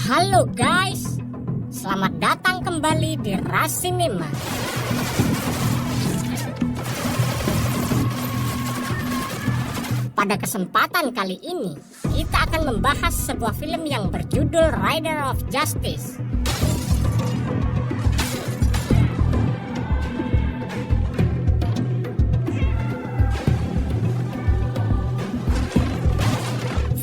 Halo guys, selamat datang kembali di Ras Cinema. Pada kesempatan kali ini, kita akan membahas sebuah film yang berjudul Rider of Justice.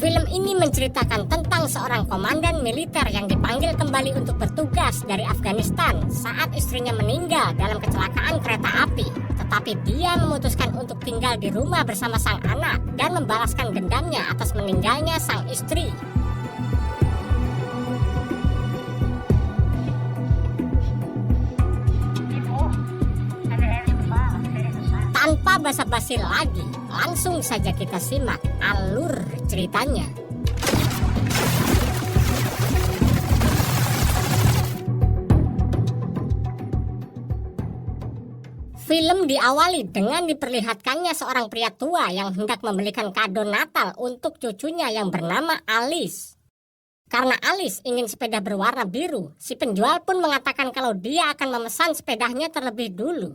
Film ini menceritakan tentang seorang komandan militer yang dipanggil kembali untuk bertugas dari Afghanistan saat istrinya meninggal dalam kecelakaan kereta api. Tetapi dia memutuskan untuk tinggal di rumah bersama sang anak dan membalaskan dendamnya atas meninggalnya sang istri. Tanpa basa-basi lagi, langsung saja kita simak alur ceritanya. Film diawali dengan diperlihatkannya seorang pria tua yang hendak membelikan kado Natal untuk cucunya yang bernama Alice. Karena Alice ingin sepeda berwarna biru, si penjual pun mengatakan kalau dia akan memesan sepedanya terlebih dulu.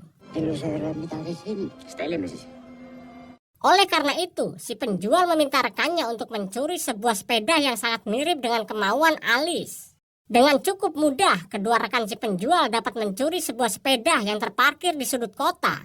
Oleh karena itu, si penjual meminta rekannya untuk mencuri sebuah sepeda yang sangat mirip dengan kemauan Alice. Dengan cukup mudah, kedua rekan si penjual dapat mencuri sebuah sepeda yang terparkir di sudut kota.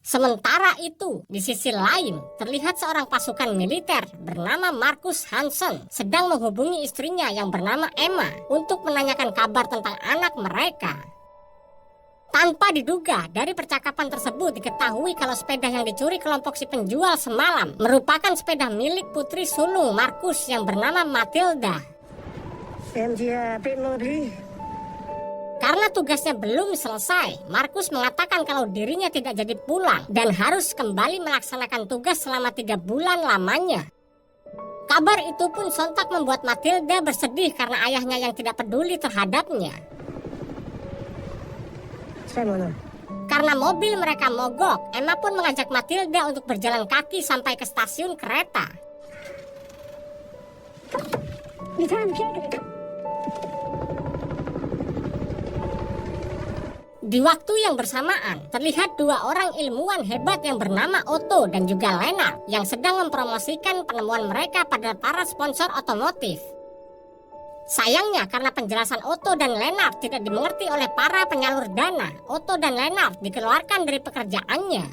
Sementara itu, di sisi lain, terlihat seorang pasukan militer bernama Marcus Hansen sedang menghubungi istrinya yang bernama Emma untuk menanyakan kabar tentang anak mereka. Tanpa diduga, dari percakapan tersebut diketahui kalau sepeda yang dicuri kelompok si penjual semalam merupakan sepeda milik putri sulung Marcus yang bernama Matilda. Karena tugasnya belum selesai, Marcus mengatakan kalau dirinya tidak jadi pulang dan harus kembali melaksanakan tugas selama 3 bulan lamanya. Kabar itu pun sontak membuat Matilda bersedih karena ayahnya yang tidak peduli terhadapnya. Karena mobil mereka mogok, Emma pun mengajak Matilda untuk berjalan kaki sampai ke stasiun kereta. Di waktu yang bersamaan, terlihat 2 orang ilmuwan hebat yang bernama Otto dan juga Lennart yang sedang mempromosikan penemuan mereka pada para sponsor otomotif. Sayangnya karena penjelasan Otto dan Lennart tidak dimengerti oleh para penyalur dana, Otto dan Lennart dikeluarkan dari pekerjaannya.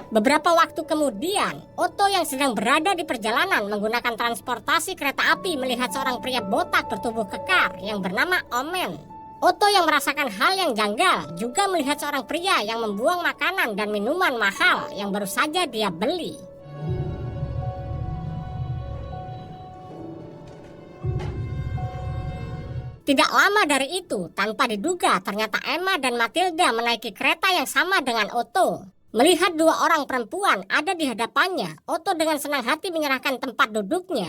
Beberapa waktu kemudian, Otto yang sedang berada di perjalanan menggunakan transportasi kereta api melihat seorang pria botak bertubuh kekar yang bernama Omen. Otto yang merasakan hal yang janggal juga melihat seorang pria yang membuang makanan dan minuman mahal yang baru saja dia beli. Tidak lama dari itu, tanpa diduga ternyata Emma dan Matilda menaiki kereta yang sama dengan Otto. Melihat 2 orang perempuan ada di hadapannya, Otto dengan senang hati menyerahkan tempat duduknya.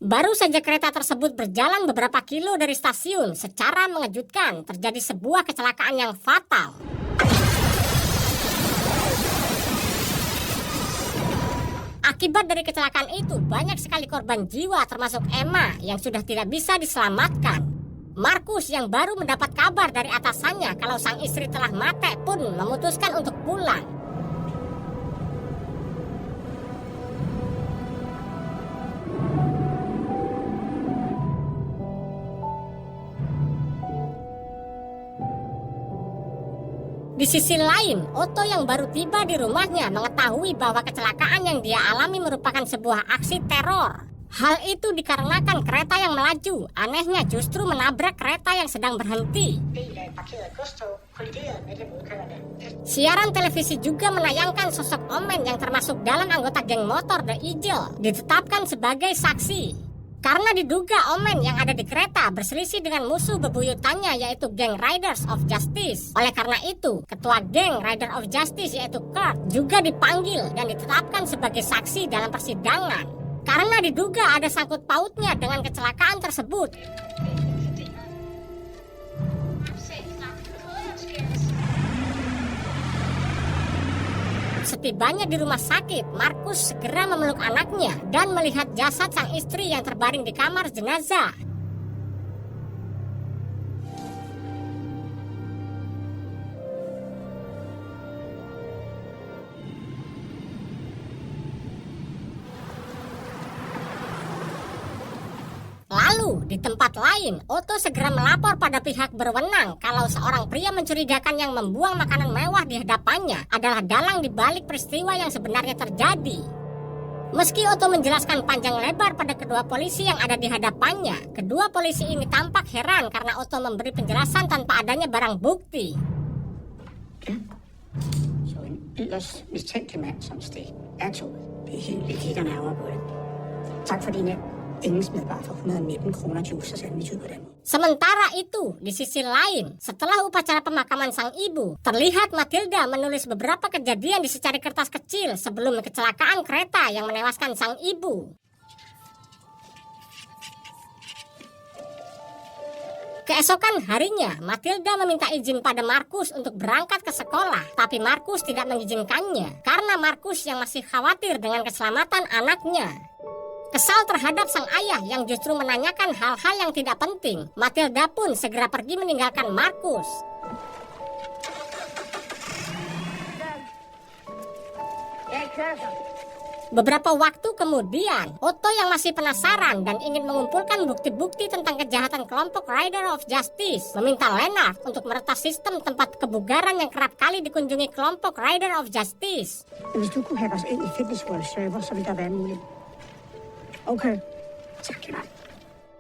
Baru saja kereta tersebut berjalan beberapa kilo dari stasiun, secara mengejutkan terjadi sebuah kecelakaan yang fatal. Akibat dari kecelakaan itu, banyak sekali korban jiwa termasuk Emma yang sudah tidak bisa diselamatkan. Marcus yang baru mendapat kabar dari atasannya kalau sang istri telah mati pun memutuskan untuk pulang. Di sisi lain, Otto yang baru tiba di rumahnya mengetahui bahwa kecelakaan yang dia alami merupakan sebuah aksi teror. Hal itu dikarenakan kereta yang melaju, anehnya justru menabrak kereta yang sedang berhenti. Siaran televisi juga menayangkan sosok Omen yang termasuk dalam anggota geng motor The Eagle ditetapkan sebagai saksi. Karena diduga Omen yang ada di kereta berselisih dengan musuh bebuyutannya yaitu geng Riders of Justice. Oleh karena itu, ketua geng Rider of Justice yaitu Kurt juga dipanggil dan ditetapkan sebagai saksi dalam persidangan. Karena diduga ada sangkut pautnya dengan kecelakaan tersebut. Setibanya di rumah sakit, Markus segera memeluk anaknya dan melihat jasad sang istri yang terbaring di kamar jenazah. Lalu, di tempat lain, Otto segera melapor pada pihak berwenang kalau seorang pria mencurigakan yang membuang makanan mewah di hadapannya adalah dalang di balik peristiwa yang sebenarnya terjadi. Meski Otto menjelaskan panjang lebar pada kedua polisi yang ada di hadapannya, kedua polisi ini tampak heran karena Otto memberi penjelasan tanpa adanya barang bukti. Så en yderst mistænkelig mand som Stig er toget. Det er helt vildt, kigger nærmere på det. Tak for din hjælp. Ingen smed bare for 119 kroner juice og sandwich ud på den måde. Sementara itu, di sisi lain, setelah upacara pemakaman sang ibu, terlihat Matilda menulis beberapa kejadian di secari kertas kecil sebelum kecelakaan kereta yang menewaskan sang ibu. Keesokan harinya, Matilda meminta izin pada Markus untuk berangkat ke sekolah, tapi Markus tidak mengizinkannya karena Markus yang masih khawatir dengan keselamatan anaknya. Kesal terhadap sang ayah yang justru menanyakan hal-hal yang tidak penting, Matilda pun segera pergi meninggalkan Markus. Beberapa waktu kemudian, Otto yang masih penasaran dan ingin mengumpulkan bukti-bukti tentang kejahatan kelompok Rider of Justice meminta Lennart untuk meretas sistem tempat kebugaran yang kerap kali dikunjungi kelompok Rider of Justice. Hvis du kunne hack os ind i Fitness World server, så ville der være muligt. Oke,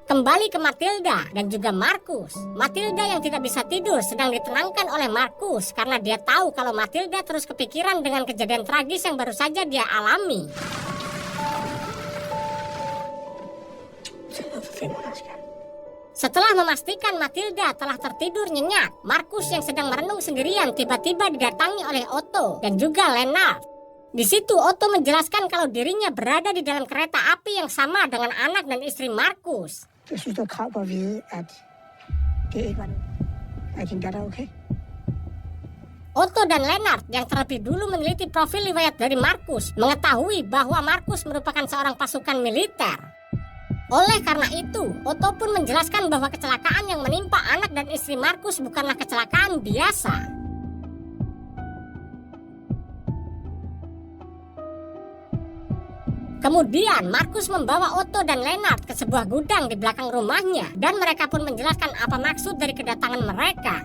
kembali ke Matilda dan juga Markus. Matilda yang tidak bisa tidur sedang ditenangkan oleh Markus karena dia tahu kalau Matilda terus kepikiran dengan kejadian tragis yang baru saja dia alami. Setelah memastikan Matilda telah tertidur nyenyak, Markus yang sedang merenung sendirian tiba-tiba didatangi oleh Otto dan juga Lennart. Di situ Otto menjelaskan kalau dirinya berada di dalam kereta api yang sama dengan anak dan istri Markus. Otto dan Lennart yang terlebih dulu meneliti profil riwayat dari Markus mengetahui bahwa Markus merupakan seorang pasukan militer. Oleh karena itu, Otto pun menjelaskan bahwa kecelakaan yang menimpa anak dan istri Markus bukanlah kecelakaan biasa. Kemudian Markus membawa Otto dan Lennart ke sebuah gudang di belakang rumahnya dan mereka pun menjelaskan apa maksud dari kedatangan mereka.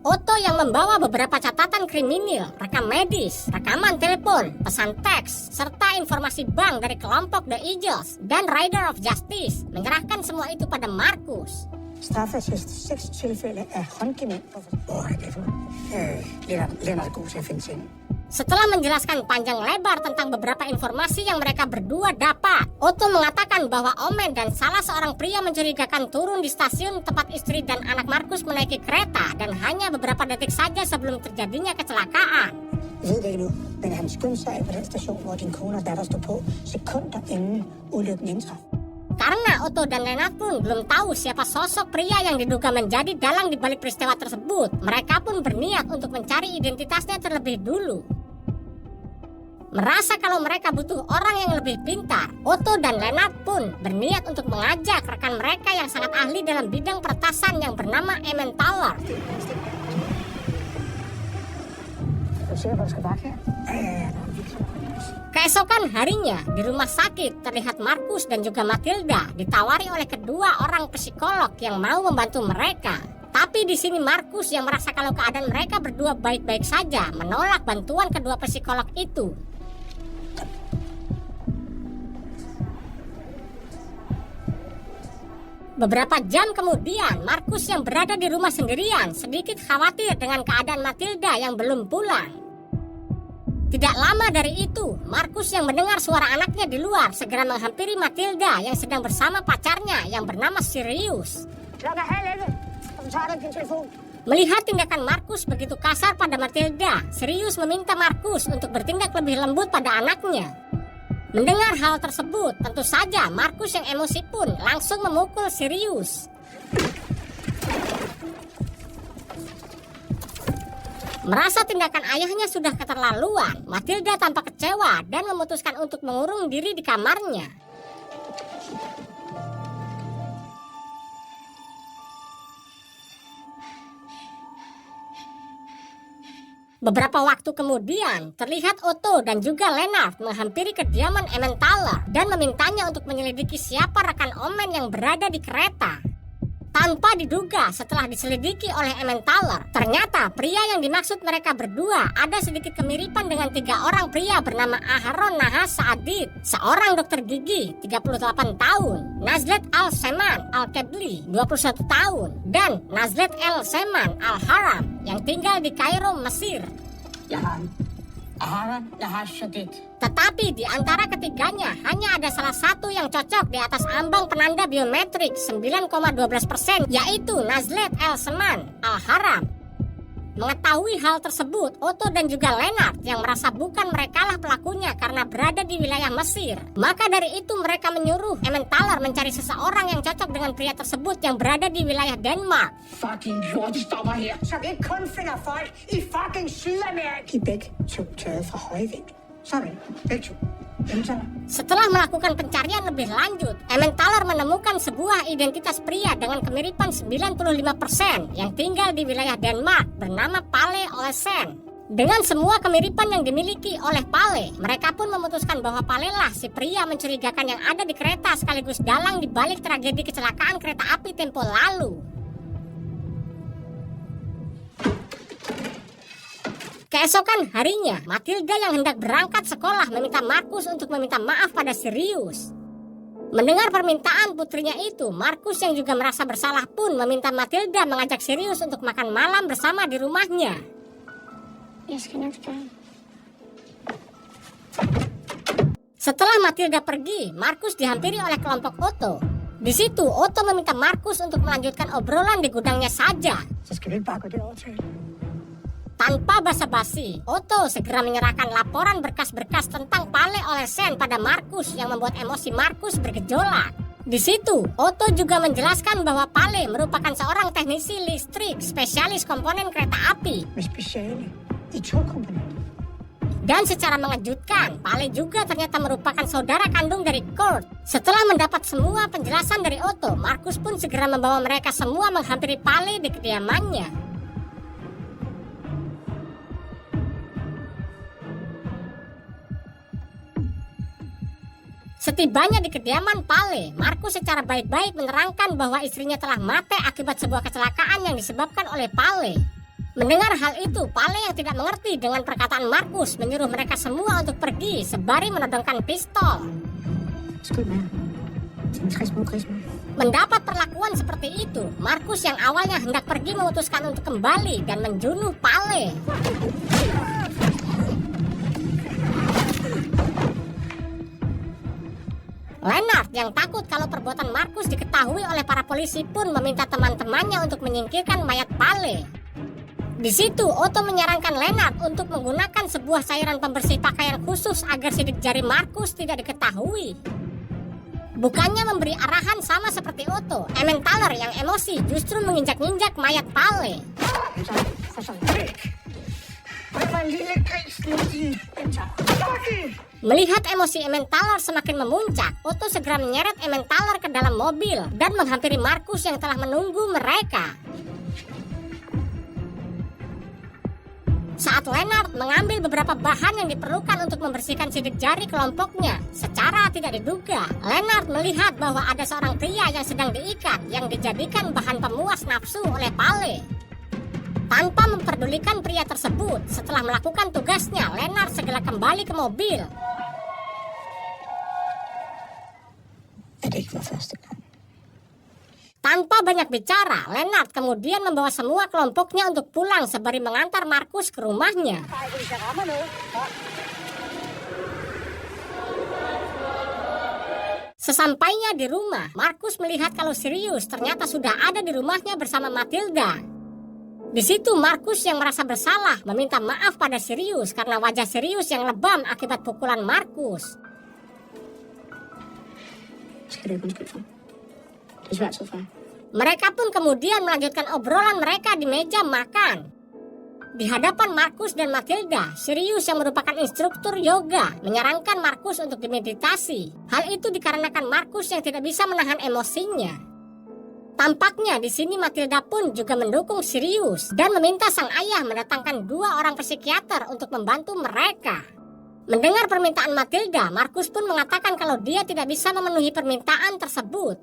Otto yang membawa beberapa catatan kriminal, rekam medis, rekaman telepon, pesan teks, serta informasi bank dari kelompok The Eagles dan Rider of Justice menyerahkan semua itu pada Markus. Straffeattest 6 tilfælde af håndgemænd. Lennart god til at finde ting. Setelah menjelaskan panjang lebar tentang beberapa informasi yang mereka berdua dapat, Otto mengatakan bahwa Omen dan salah seorang pria mencurigakan turun di stasiun tempat istri dan anak Markus menaiki kereta dan hanya beberapa detik saja sebelum terjadinya kecelakaan. Jeg ved det ikke nu, men han skyndte sig på den station, hvor din kone og datter stod på, sekunder inden ulykken indtraf. Karena Otto dan Lennart pun belum tahu siapa sosok pria yang diduga menjadi dalang di balik peristiwa tersebut, mereka pun berniat untuk mencari identitasnya terlebih dulu. Merasa kalau mereka butuh orang yang lebih pintar, Otto dan Lennart pun berniat untuk mengajak rekan mereka yang sangat ahli dalam bidang peretasan yang bernama Emmentaler. Keesokan harinya, di rumah sakit terlihat Markus dan juga Matilda ditawari oleh kedua orang psikolog yang mau membantu mereka. Tapi di sini Markus yang merasa kalau keadaan mereka berdua baik-baik saja menolak bantuan kedua psikolog itu. Beberapa jam kemudian, Markus yang berada di rumah sendirian sedikit khawatir dengan keadaan Matilda yang belum pulang. Tidak lama dari itu, Markus yang mendengar suara anaknya di luar segera menghampiri Matilda yang sedang bersama pacarnya yang bernama Sirius. Melihat tindakan Markus begitu kasar pada Matilda, Sirius meminta Markus untuk bertindak lebih lembut pada anaknya. Mendengar hal tersebut, tentu saja Markus yang emosi pun langsung memukul Sirius. Merasa tindakan ayahnya sudah keterlaluan, Matilda tampak kecewa dan memutuskan untuk mengurung diri di kamarnya. Beberapa waktu kemudian, terlihat Otto dan juga Lennart menghampiri kediaman Emmentaler dan memintanya untuk menyelidiki siapa rekan Omen yang berada di kereta. Tanpa diduga, setelah diselidiki oleh Emmentaler, ternyata pria yang dimaksud mereka berdua ada sedikit kemiripan dengan 3 orang pria bernama Aharon Nahas Saadit, seorang dokter gigi 38 tahun, Nazlet Al-Seman Al-Kebli 21 tahun, dan Nazlet El-Seman Al-Haram yang tinggal di Kairo, Mesir. Aharon Nahas Saadit. Tetapi di antara ketiganya hanya ada salah satu yang cocok di atas ambang penanda biometrik 9,12%, yaitu Nazlet El-Seman Al-Haram. Mengetahui hal tersebut, Otto dan juga Lennart yang merasa bukan merekalah pelakunya karena berada di wilayah Mesir. Maka dari itu mereka menyuruh Emmentaler mencari seseorang yang cocok dengan pria tersebut yang berada di wilayah Denmark. Fucking lortestopper her, som ikke kun finder folk i fucking Sydamerika. De er begge to taget fra Højvik. Sorry, begge to. Setelah melakukan pencarian lebih lanjut, Emmentaler menemukan sebuah identitas pria dengan kemiripan 95% yang tinggal di wilayah Denmark bernama Palle Olesen. Dengan semua kemiripan yang dimiliki oleh Palle, mereka pun memutuskan bahwa Palle lah si pria mencurigakan yang ada di kereta sekaligus dalang di balik tragedi kecelakaan kereta api tempo lalu. Keesokan harinya, Matilda yang hendak berangkat sekolah meminta Markus untuk meminta maaf pada Sirius. Mendengar permintaan putrinya itu, Markus yang juga merasa bersalah pun meminta Matilda mengajak Sirius untuk makan malam bersama di rumahnya. Setelah Matilda pergi, Markus dihampiri oleh kelompok Otto. Di situ, Otto meminta Markus untuk melanjutkan obrolan di gudangnya saja. Tanpa basa-basi, Otto segera menyerahkan laporan berkas-berkas tentang Palle Olesen pada Markus yang membuat emosi Markus bergejolak. Di situ, Otto juga menjelaskan bahwa Palle merupakan seorang teknisi listrik spesialis komponen kereta api. Dan secara mengejutkan, Palle juga ternyata merupakan saudara kandung dari Kurt. Setelah mendapat semua penjelasan dari Otto, Markus pun segera membawa mereka semua menghampiri Palle di kediamannya. Setibanya di kediaman Palle, Markus secara baik-baik menerangkan bahwa istrinya telah mati akibat sebuah kecelakaan yang disebabkan oleh Palle. Mendengar hal itu, Palle yang tidak mengerti dengan perkataan Markus menyuruh mereka semua untuk pergi sembari menodongkan pistol. Mendapat perlakuan seperti itu, Markus yang awalnya hendak pergi memutuskan untuk kembali dan menjunuh Palle. Lennart yang takut kalau perbuatan Markus diketahui oleh para polisi pun meminta teman-temannya untuk menyingkirkan mayat Palle. Di situ, Otto menyarankan Lennart untuk menggunakan sebuah cairan pembersih pakaian khusus agar sidik jari Markus tidak diketahui. Bukannya memberi arahan sama seperti Otto, Emmentaler yang emosi justru menginjak-injak mayat Palle. Melihat emosi Emmentaler semakin memuncak, Otto segera menyeret Emmentaler ke dalam mobil dan menghampiri Markus yang telah menunggu mereka. Saat Lennart mengambil beberapa bahan yang diperlukan untuk membersihkan sidik jari kelompoknya, secara tidak diduga, Lennart melihat bahwa ada seorang pria yang sedang diikat yang dijadikan bahan pemuas nafsu oleh Palle. Tanpa memperdulikan pria tersebut, setelah melakukan tugasnya, Lennart segera kembali ke mobil. Tanpa banyak bicara, Lennart kemudian membawa semua kelompoknya untuk pulang sembari mengantar Markus ke rumahnya. Sesampainya di rumah, Markus melihat kalau Sirius ternyata sudah ada di rumahnya bersama Matilda. Di situ Markus yang merasa bersalah meminta maaf pada Sirius karena wajah Sirius yang lebam akibat pukulan Markus. Mereka pun kemudian melanjutkan obrolan mereka di meja makan. Di hadapan Markus dan Matilda, Sirius yang merupakan instruktur yoga menyarankan Markus untuk dimeditasi. Hal itu dikarenakan Markus yang tidak bisa menahan emosinya. Tampaknya di sini Matilda pun juga mendukung Sirius dan meminta sang ayah mendatangkan 2 orang psikiater untuk membantu mereka. Mendengar permintaan Matilda, Markus pun mengatakan kalau dia tidak bisa memenuhi permintaan tersebut.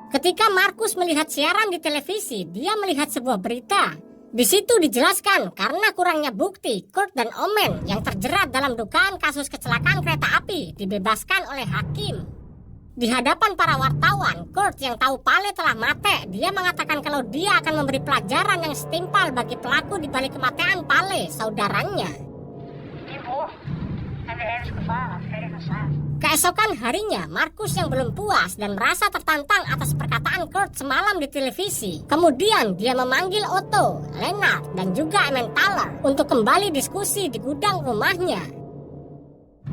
Ketika Markus melihat siaran di televisi, dia melihat sebuah berita. Di situ dijelaskan karena kurangnya bukti, Kurt dan Omen yang terjerat dalam dugaan kasus kecelakaan kereta api dibebaskan oleh hakim. Di hadapan para wartawan, Kurt yang tahu Pale telah mati, dia mengatakan kalau dia akan memberi pelajaran yang setimpal bagi pelaku di balik kematian Pale, saudaranya. Keesokan harinya, Markus yang belum puas dan merasa tertantang atas perkataan Kurt semalam di televisi. Kemudian dia memanggil Otto, Lennart, dan juga Emmentaler untuk kembali diskusi di gudang rumahnya.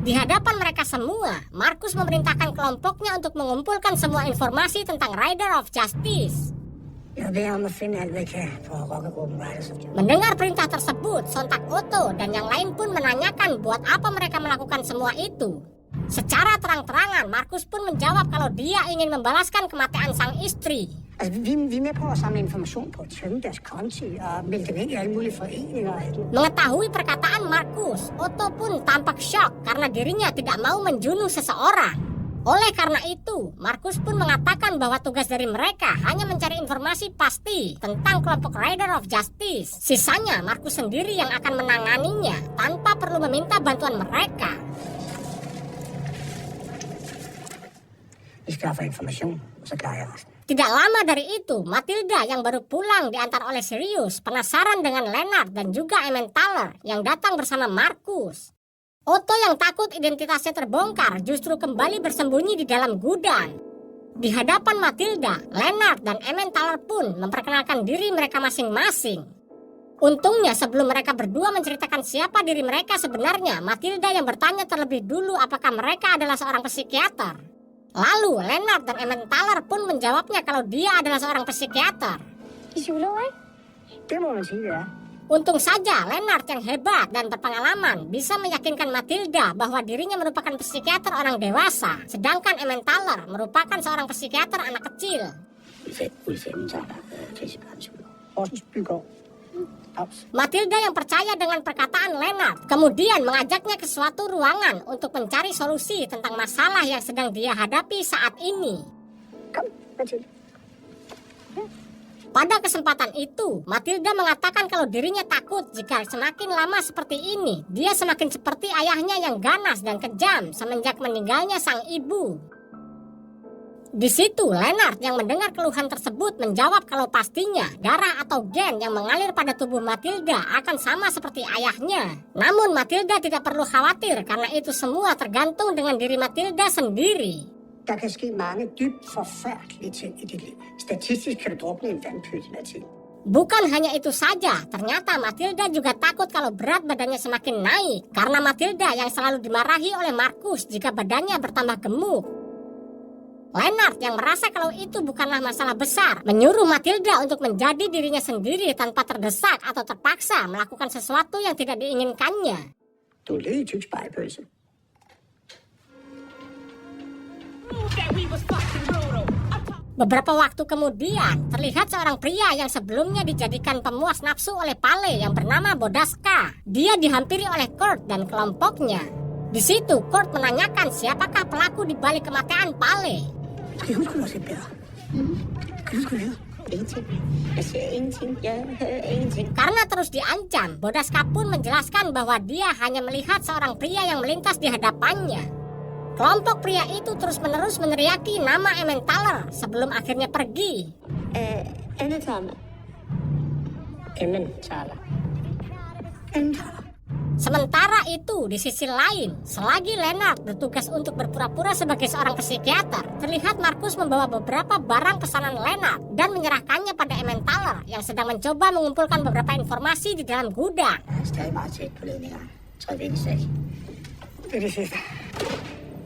Di hadapan mereka semua, Markus memerintahkan kelompoknya untuk mengumpulkan semua informasi tentang Rider of Justice. Mendengar perintah tersebut, sontak Otto dan yang lain pun menanyakan buat apa mereka melakukan semua itu. Secara terang-terangan, Markus pun menjawab kalau dia ingin membalaskan kematian sang istri. Mengetahui perkataan Markus, Otto pun tampak shock karena dirinya tidak mau menjunuh seseorang. Oleh karena itu, Markus pun mengatakan bahwa tugas dari mereka hanya mencari informasi pasti tentang kelompok Rider of Justice. Sisanya Markus sendiri yang akan menanganinya tanpa perlu meminta bantuan mereka. Tidak lama dari itu, Matilda yang baru pulang diantar oleh Sirius penasaran dengan Lennart dan juga Emmentaler yang datang bersama Markus. Otto yang takut identitasnya terbongkar justru kembali bersembunyi di dalam gudang. Di hadapan Matilda, Lennart dan Emmentaler pun memperkenalkan diri mereka masing-masing. Untungnya sebelum mereka berdua menceritakan siapa diri mereka sebenarnya, Matilda yang bertanya terlebih dulu apakah mereka adalah seorang psikiater. Lalu Lennart dan Emmentaler pun menjawabnya kalau dia adalah seorang psikiater. Untung saja Lennart yang hebat dan berpengalaman bisa meyakinkan Matilda bahwa dirinya merupakan psikiater orang dewasa, sedangkan Emmentaler merupakan seorang psikiater anak kecil. Matilda yang percaya dengan perkataan Lennart kemudian mengajaknya ke suatu ruangan untuk mencari solusi tentang masalah yang sedang dia hadapi saat ini. Pada kesempatan itu, Matilda mengatakan kalau dirinya takut jika semakin lama seperti ini, dia semakin seperti ayahnya yang ganas dan kejam semenjak meninggalnya sang ibu. Di situ, Lennart yang mendengar keluhan tersebut menjawab kalau pastinya darah atau gen yang mengalir pada tubuh Matilda akan sama seperti ayahnya. Namun Matilda tidak perlu khawatir karena itu semua tergantung dengan diri Matilda sendiri. Der kan ske mange dybt forfærdelige ting i dit liv. Statistisk kan du drukne en vandpyt med tid. Bukan hanya itu saja, ternyata Matilda juga takut kalau berat badannya semakin naik karena Matilda yang selalu dimarahi oleh Markus jika badannya bertambah gemuk. Lennart yang merasa kalau itu bukanlah masalah besar, menyuruh Matilda untuk menjadi dirinya sendiri tanpa terdesak atau terpaksa melakukan sesuatu yang tidak diinginkannya. Du er lidt tyk spejpølse. Beberapa waktu kemudian, terlihat seorang pria yang sebelumnya dijadikan pemuas nafsu oleh Pale yang bernama Bodaska. Dia dihampiri oleh Kurt dan kelompoknya. Di situ, Kurt menanyakan siapakah pelaku di balik kematian Pale. Karena terus diancam, Bodaska pun menjelaskan bahwa dia hanya melihat seorang pria yang melintas di hadapannya. Kelompok pria itu terus-menerus meneriaki nama Emmentaler sebelum akhirnya pergi. Sementara itu, di sisi lain, selagi Lennart bertugas untuk berpura-pura sebagai seorang psikiater, terlihat Markus membawa beberapa barang pesanan Lennart dan menyerahkannya pada Emmentaler yang sedang mencoba mengumpulkan beberapa informasi di dalam gudang.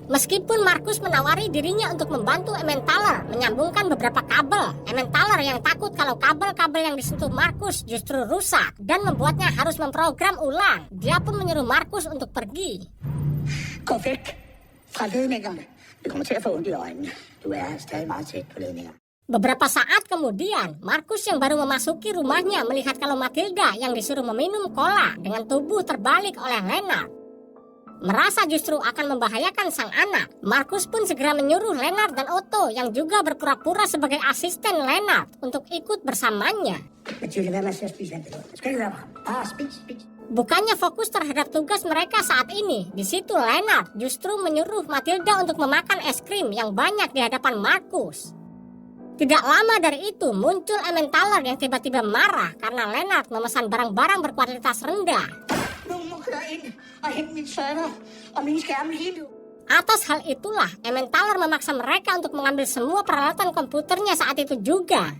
Meskipun Markus menawari dirinya untuk membantu Emmentaler menyambungkan beberapa kabel, Emmentaler yang takut kalau kabel-kabel yang disentuh Markus justru rusak dan membuatnya harus memprogram ulang. Dia pun menyuruh Markus untuk pergi. Gå væk fra ledningerne. Vi kommer til at få ondt i øjnene. Du er stadig meget tæt på ledningerne. Beberapa saat kemudian, Markus yang baru memasuki rumahnya melihat kalau Matilda yang disuruh meminum cola dengan tubuh terbalik oleh Leonard. Merasa justru akan membahayakan sang anak, Markus pun segera menyuruh Leonard dan Otto yang juga berpura-pura sebagai asisten Leonard untuk ikut bersamanya. Mathilde, hvad med at spise alt det lort? Skal ikke høre mig. Bare spis. Bukannya fokus terhadap tugas mereka saat ini, di situ Leonard justru menyuruh Matilda untuk memakan es krim yang banyak di hadapan Markus. Tidak lama dari itu muncul Emmentaler yang tiba-tiba marah karena Leonard memesan barang-barang berkualitas rendah. Atas hal itulah Emmentaler memaksa mereka untuk mengambil semua peralatan komputernya saat itu juga.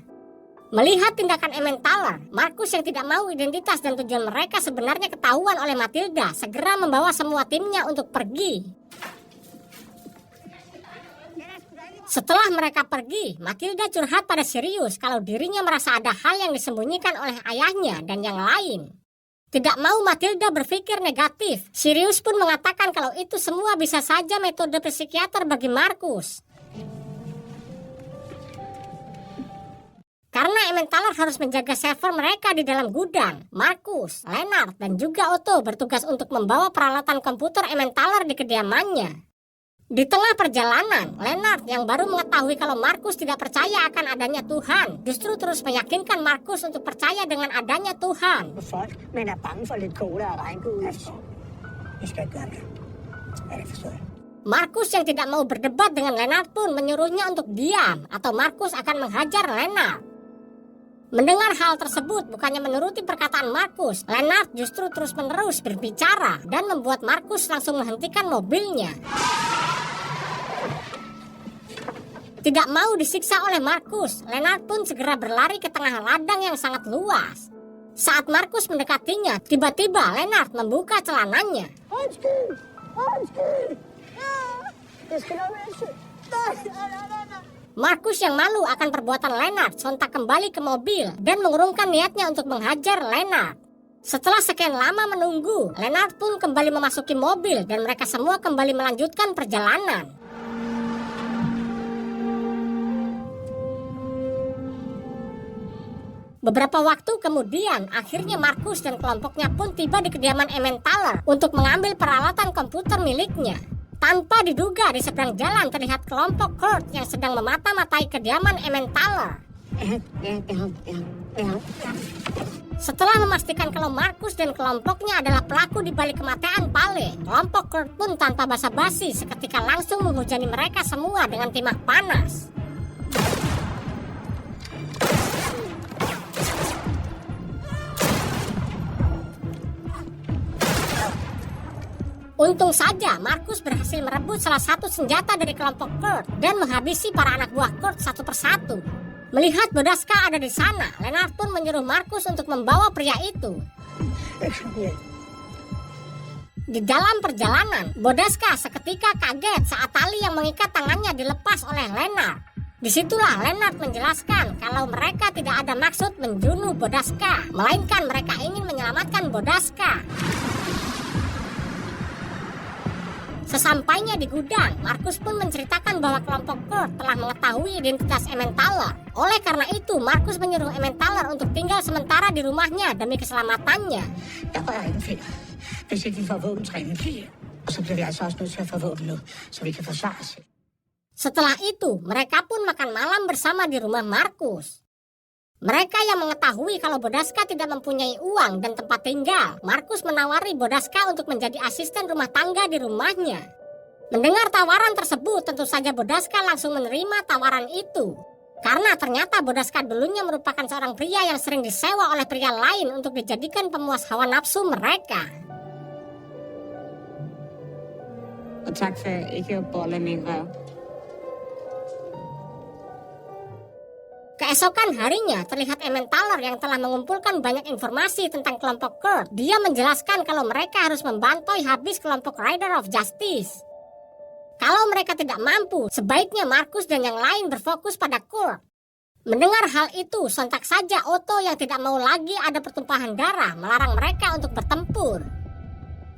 Melihat tindakan Emmentaler, Markus yang tidak mau identitas dan tujuan mereka sebenarnya ketahuan oleh Matilda segera membawa semua timnya untuk pergi. Setelah mereka pergi, Matilda curhat pada Sirius kalau dirinya merasa ada hal yang disembunyikan oleh ayahnya dan yang lain. Tidak mau Matilda berpikir negatif, Sirius pun mengatakan kalau itu semua bisa saja metode psikiater bagi Markus. Karena Emmentaler harus menjaga server mereka di dalam gudang, Markus, Leonard, dan juga Otto bertugas untuk membawa peralatan komputer Emmentaler di kediamannya. Di tengah perjalanan, Leonard yang baru mengetahui kalau Markus tidak percaya akan adanya Tuhan, justru terus meyakinkan Markus untuk percaya dengan adanya Tuhan. Markus yang tidak mau berdebat dengan Leonard pun menyuruhnya untuk diam, atau Markus akan menghajar Leonard. Mendengar hal tersebut bukannya menuruti perkataan Markus, Leonard justru terus-menerus berbicara dan membuat Markus langsung menghentikan mobilnya. Tidak mau disiksa oleh Markus, Leonard pun segera berlari ke tengah ladang yang sangat luas. Saat Markus mendekatinya, tiba-tiba Leonard membuka celananya. Markus yang malu akan perbuatan Leonard sontak kembali ke mobil dan mengurungkan niatnya untuk menghajar Leonard. Setelah sekian lama menunggu, Leonard pun kembali memasuki mobil dan mereka semua kembali melanjutkan perjalanan. Beberapa waktu kemudian, akhirnya Markus dan kelompoknya pun tiba di kediaman Emmentaler untuk mengambil peralatan komputer miliknya. Tanpa diduga di seberang jalan terlihat kelompok Kurt yang sedang memata-matai kediaman Emmentaler. Setelah memastikan kalau Markus dan kelompoknya adalah pelaku di balik kematian Pale, kelompok Kurt pun tanpa basa-basi seketika langsung menghujani mereka semua dengan timah panas. Untung saja Markus berhasil merebut salah satu senjata dari kelompok Kurt dan menghabisi para anak buah Kurt satu persatu. Melihat Bodaska ada di sana, Leonard pun menyuruh Markus untuk membawa pria itu. Di dalam perjalanan, Bodaska seketika kaget saat tali yang mengikat tangannya dilepas oleh Leonard. Disitulah Leonard menjelaskan kalau mereka tidak ada maksud menjunuh Bodaska, melainkan mereka ingin menyelamatkan Bodaska. Sesampainya di gudang, Markus pun menceritakan bahwa kelompok Kurt telah mengetahui identitas Emmentaler. Oleh karena itu, Markus menyuruh Emmentaler untuk tinggal sementara di rumahnya demi keselamatannya. Setelah itu, mereka pun makan malam bersama di rumah Markus. Mereka yang mengetahui kalau Bodaska tidak mempunyai uang dan tempat tinggal, Markus menawari Bodaska untuk menjadi asisten rumah tangga di rumahnya. Mendengar tawaran tersebut, tentu saja Bodaska langsung menerima tawaran itu. Karena ternyata Bodaska dulunya merupakan seorang pria yang sering disewa oleh pria lain untuk dijadikan pemuas hawa nafsu mereka. Tak for ikke at bolle min røv. Keesokan harinya, terlihat Emmentaler yang telah mengumpulkan banyak informasi tentang kelompok Kurt. Dia menjelaskan kalau mereka harus membantoi habis kelompok Rider of Justice. Kalau mereka tidak mampu, sebaiknya Markus dan yang lain berfokus pada Kurt. Mendengar hal itu, sontak saja Otto yang tidak mau lagi ada pertumpahan darah melarang mereka untuk bertempur.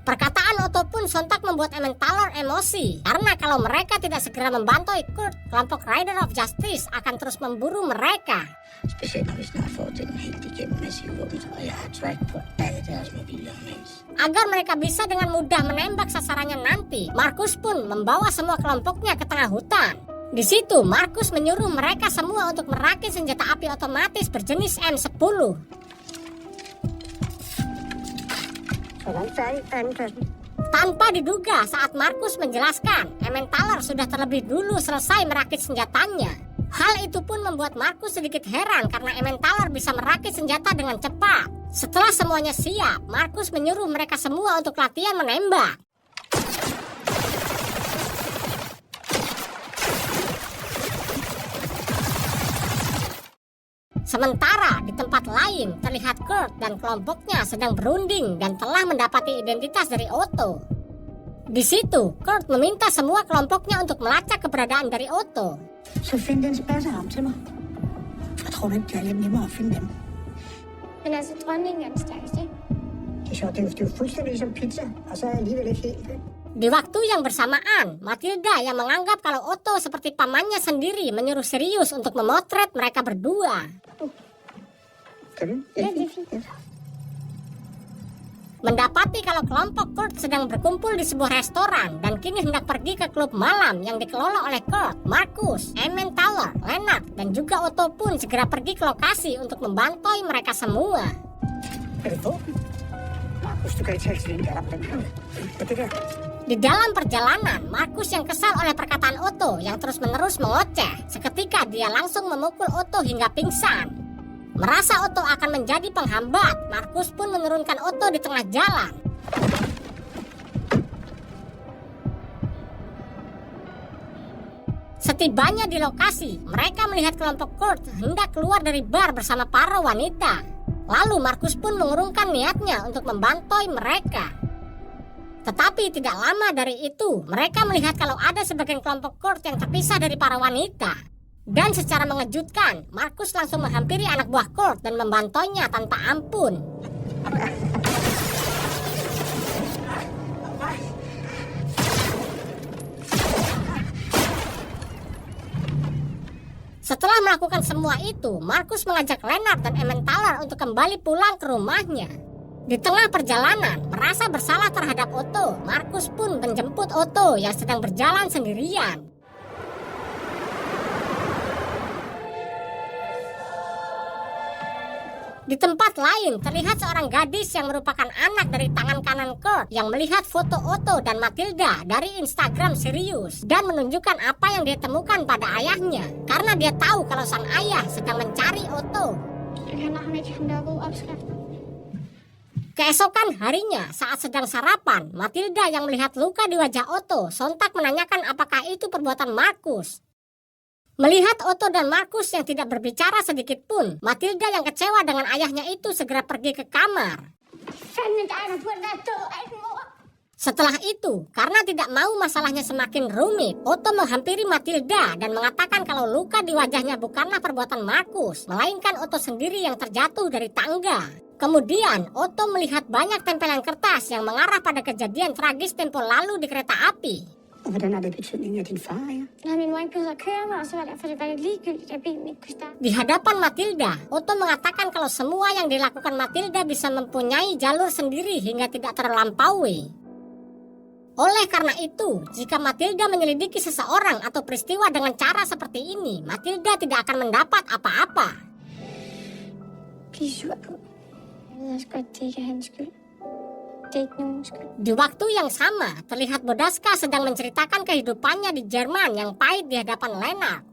Perkataan Otto pun sontak membuat Emmentaler emosi, karena kalau mereka tidak segera membantoi Kurt, kelompok Rider of Justice akan terus memburu mereka. Agar mereka bisa dengan mudah menembak sasarannya nanti, Markus pun membawa semua kelompoknya ke tengah hutan. Di situ, Markus menyuruh mereka semua untuk merakit senjata api otomatis berjenis M10. Tanpa diduga, saat Markus menjelaskan, Emmentaler sudah terlebih dulu selesai merakit senjatanya. Hal itu pun membuat Markus sedikit heran karena Emmentaler bisa merakit senjata dengan cepat. Setelah semuanya siap, Markus menyuruh mereka semua untuk latihan menembak. Sementara di tempat lain terlihat Kurt dan kelompoknya sedang berunding dan telah mendapati identitas dari Otto. Di situ, Kurt meminta semua kelompoknya untuk melacak keberadaan dari Otto. Så find den spærsearm til mig. Jeg tror ikke, det er lidt nemmere at finde dem. Men altså, dronningen er den stærkeste. Det er jo fuldstændig som pizza, og så er alligevel ikke helt. Di waktu yang bersamaan, Matilda yang menganggap kalau Otto seperti pamannya sendiri menyuruh serius untuk memotret mereka berdua. Kan du? Ja, det er fint. Mendapati kalau kelompok Kurt sedang berkumpul di sebuah restoran dan kini hendak pergi ke klub malam yang dikelola oleh Kurt, Markus, Emmentaler, Lennart, dan juga Otto pun segera pergi ke lokasi untuk membantoi mereka semua. Er det våben? Markus, du kan ikke tage stilling der på den her. Er det der? Di dalam perjalanan, Markus yang kesal oleh perkataan Otto yang terus-menerus mengoceh. Seketika dia langsung memukul Otto hingga pingsan. Merasa Otto akan menjadi penghambat, Markus pun menurunkan Otto di tengah jalan. Setibanya di lokasi, mereka melihat kelompok Kurt hendak keluar dari bar bersama para wanita. Lalu Markus pun mengurungkan niatnya untuk membantoi mereka. Tetapi tidak lama dari itu, mereka melihat kalau ada sebagian kelompok Kurt yang terpisah dari para wanita. Dan secara mengejutkan, Markus langsung menghampiri anak buah Kurt dan membantoinya tanpa ampun. Setelah melakukan semua itu, Markus mengajak Lennart dan Emmentaler untuk kembali pulang ke rumahnya. Di tengah perjalanan, merasa bersalah terhadap Otto, Markus pun menjemput Otto yang sedang berjalan sendirian. Di tempat lain, terlihat seorang gadis yang merupakan anak dari tangan kanan Kurt yang melihat foto Otto dan Matilda dari Instagram Sirius dan menunjukkan apa yang dia temukan pada ayahnya karena dia tahu kalau sang ayah sedang mencari Otto. Keesokan harinya, saat sedang sarapan, Matilda yang melihat luka di wajah Otto sontak menanyakan apakah itu perbuatan Markus. Melihat Otto dan Markus yang tidak berbicara sedikit pun, Matilda yang kecewa dengan ayahnya itu segera pergi ke kamar. Setelah itu, karena tidak mau masalahnya semakin rumit, Otto menghampiri Matilda dan mengatakan kalau luka di wajahnya bukanlah perbuatan Markus, melainkan Otto sendiri yang terjatuh dari tangga. Kemudian, Otto melihat banyak tempelan kertas yang mengarah pada kejadian tragis tempo lalu di kereta api. Og hvordan er det betydningen af din far, ja? Nej, min mor ikke gider at køre mig, og så var derfor det var lidt ligegyldigt, at bilen ikke kunne starte. Di hadapan Matilda, Otto mengatakan kalau semua yang dilakukan Matilda bisa mempunyai jalur sendiri hingga tidak terlampaui. Oleh karena itu, jika Matilda menyelidiki seseorang atau peristiwa dengan cara seperti ini, Matilda tidak akan mendapat apa-apa. Bliv sur på. Jeg ved også godt, det ikke er hans skyld. Di waktu yang sama, terlihat Bodaska sedang menceritakan kehidupannya di Jerman yang pahit di hadapan Lennart.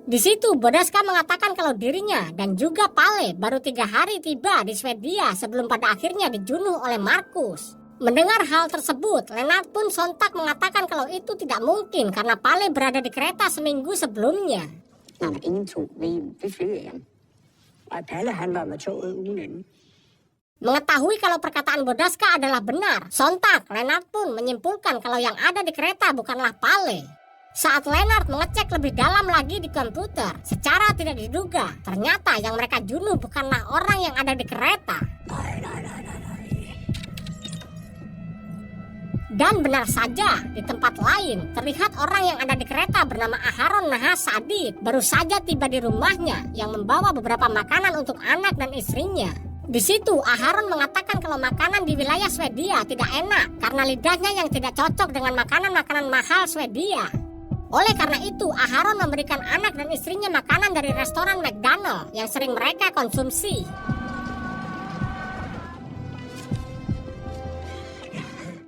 Di situ, Bodaska mengatakan kalau dirinya dan juga Pale baru 3 hari tiba di Swedia sebelum pada akhirnya dibunuh oleh Markus. Mendengar hal tersebut, Lennart pun sontak mengatakan kalau itu tidak mungkin karena Pale berada di kereta seminggu sebelumnya. Nej, men ingen tog ved flyet. Og Palle, han var med toget ugen inden. Mengetahui kalau perkataan Bodaska adalah benar, sontak Lennart pun menyimpulkan kalau yang ada di kereta bukanlah Pale. Saat Leonard mengecek lebih dalam lagi di komputer, secara tidak diduga, ternyata yang mereka bunuh bukanlah orang yang ada di kereta. Dan benar saja, di tempat lain terlihat orang yang ada di kereta bernama Aharon Nahas Sadid baru saja tiba di rumahnya yang membawa beberapa makanan untuk anak dan istrinya. Di situ Aharon mengatakan kalau makanan di wilayah Swedia tidak enak karena lidahnya yang tidak cocok dengan makanan-makanan mahal Swedia. Oleh karena itu, Aharon memberikan anak dan istrinya makanan dari restoran McDonald yang sering mereka konsumsi.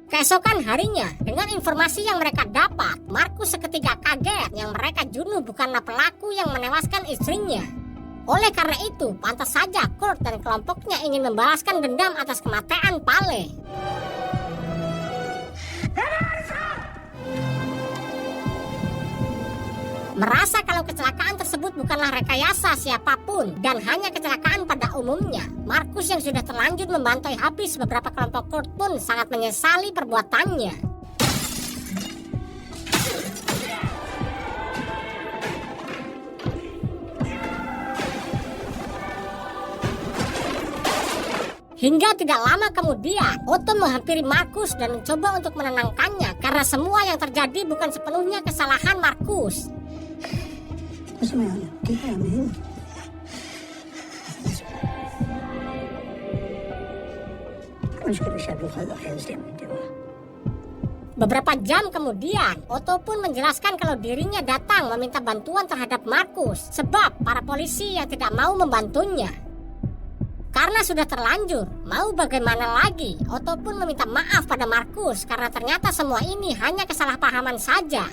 Keesokan harinya, dengan informasi yang mereka dapat, Markus seketika kaget yang mereka bunuh bukanlah pelaku yang menewaskan istrinya. Oleh karena itu, pantas saja Kurt dan kelompoknya ingin membalaskan dendam atas kematian Pale. Merasa kalau kecelakaan tersebut bukanlah rekayasa siapapun dan hanya kecelakaan pada umumnya, Markus yang sudah terlanjur membantai habis beberapa kelompok Kurt pun sangat menyesali perbuatannya. Hingga tidak lama kemudian, Otto menghampiri Markus dan mencoba untuk menenangkannya karena semua yang terjadi bukan sepenuhnya kesalahan Markus. Beberapa jam kemudian, Otto pun menjelaskan kalau dirinya datang meminta bantuan terhadap Markus sebab para polisi yang tidak mau membantunya. Karena sudah terlanjur, mau bagaimana lagi, Otto pun meminta maaf pada Markus karena ternyata semua ini hanya kesalahpahaman saja.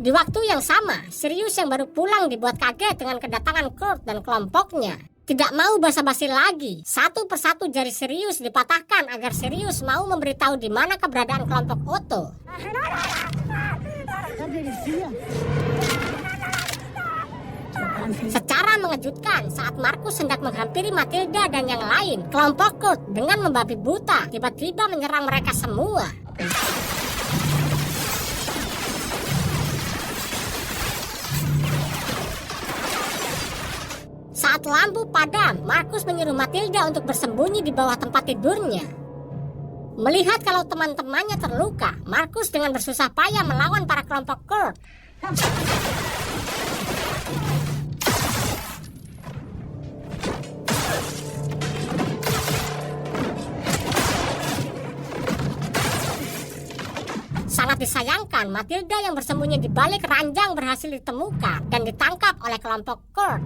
Di waktu yang sama, Sirius yang baru pulang dibuat kaget dengan kedatangan Kurt dan kelompoknya. Tidak mau basa-basi lagi, satu persatu jari Sirius dipatahkan agar Sirius mau memberitahu di mana keberadaan kelompok Otto. Secara mengejutkan, saat Markus hendak menghampiri Matilda dan yang lain, kelompok Kurt dengan membabi buta tiba-tiba menyerang mereka semua. Saat lampu padam, Markus menyuruh Matilda untuk bersembunyi di bawah tempat tidurnya. Melihat kalau teman-temannya terluka, Markus dengan bersusah payah melawan para kelompok Kurt. Sangat disayangkan, Matilda yang bersembunyi di balik ranjang berhasil ditemukan dan ditangkap oleh kelompok Kurt.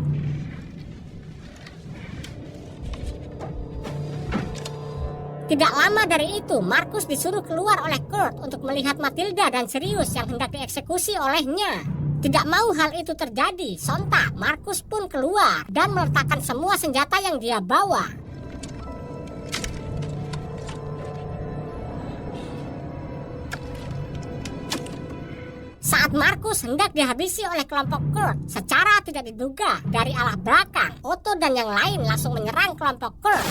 Tidak lama dari itu, Markus disuruh keluar oleh Kurt untuk melihat Matilda dan Sirius yang hendak dieksekusi olehnya. Tidak mau hal itu terjadi, sontak Markus pun keluar dan meletakkan semua senjata yang dia bawa. Saat Markus hendak dihabisi oleh kelompok Kurt, secara tidak diduga dari arah belakang, Otto dan yang lain langsung menyerang kelompok Kurt.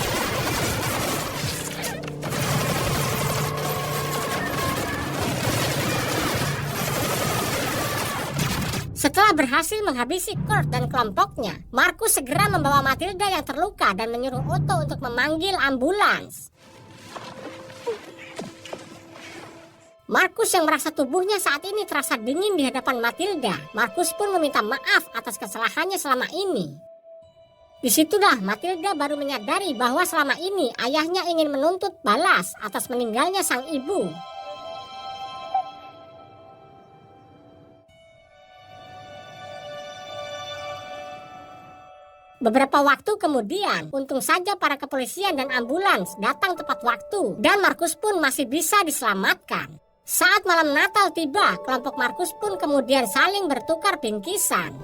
Setelah berhasil menghabisi Kurt dan kelompoknya, Markus segera membawa Matilda yang terluka dan menyuruh Otto untuk memanggil ambulans. Markus yang merasa tubuhnya saat ini terasa dingin di hadapan Matilda, Markus pun meminta maaf atas kesalahannya selama ini. Disitulah Matilda baru menyadari bahwa selama ini ayahnya ingin menuntut balas atas meninggalnya sang ibu. Beberapa waktu kemudian, untung saja para kepolisian dan ambulans datang tepat waktu dan Markus pun masih bisa diselamatkan. Saat malam Natal tiba, kelompok Markus pun kemudian saling bertukar bingkisan.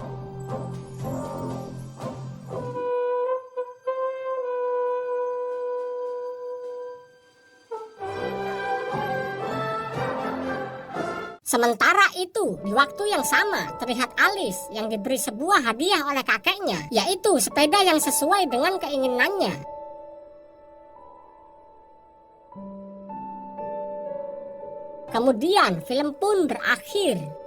Sementara itu, di waktu yang sama, terlihat Alice yang diberi sebuah hadiah oleh kakeknya, yaitu sepeda yang sesuai dengan keinginannya. Kemudian film pun berakhir.